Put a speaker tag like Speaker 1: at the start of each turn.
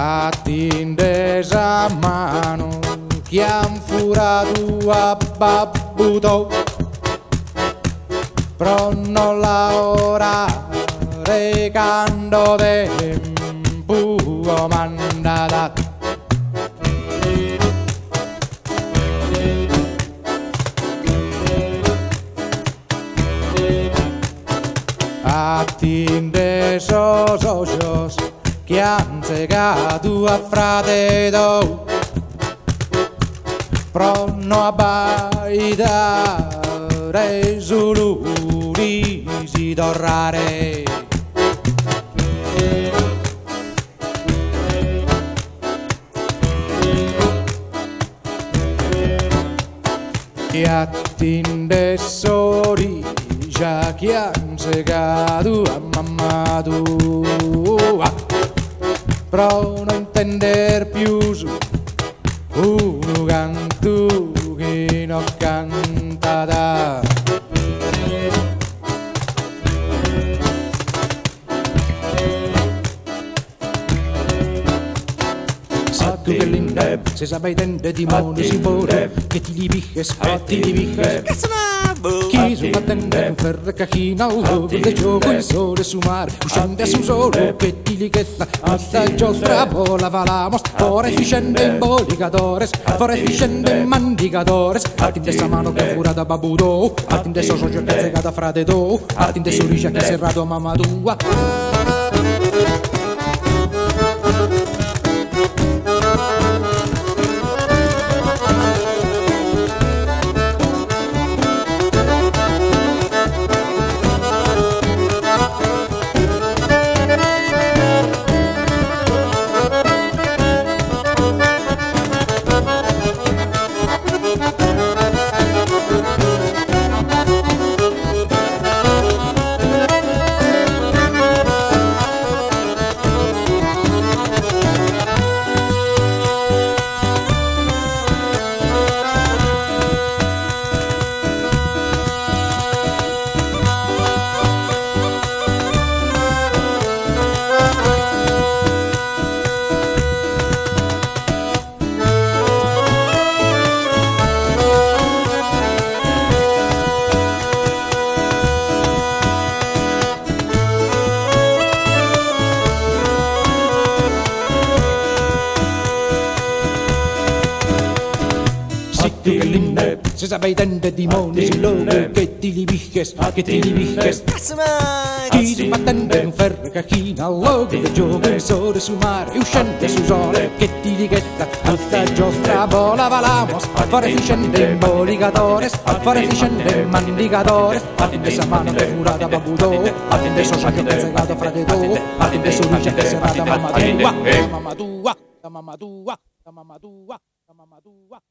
Speaker 1: attendesa a mano che han furato a babbuto, però non la ora recando tempo mandata. Attendeso socios che han segato a fratello, pronto a baitare sull'ulisi torrare. Che attendeso già che han segato a mamma tua, però non intender più su uno canto che non cantata. Sattu che l'inde se sapai tende di mondo si pure che ti li piches, che ti li piches. Chi su battende un ferro cachina al luogo del gioco il sole su mare uscende su solo che ti lichezza tutta giostra bola valamos for efficiente imbolicadores, for efficiente mandicadores. Attende sta mano che fura da babudo, attende so socio che segata frate do, attende su ricia che serrato mamma tua. Se sapai tende di moni si logo che ti li piches, che ti li piches. Chi si battende un ferro cachina al logo del gioco il sole su mare uscente su sole che ti lichetta tutta giostra bola valamos for efficiente imbolicadores, for efficiente mandicadores. Attende sa mano che furata babuto, attende so socio che segato frate do, attende su ricia che serrata mamma tua, mamma tua, mamma tua, mamma tua, mamma tua.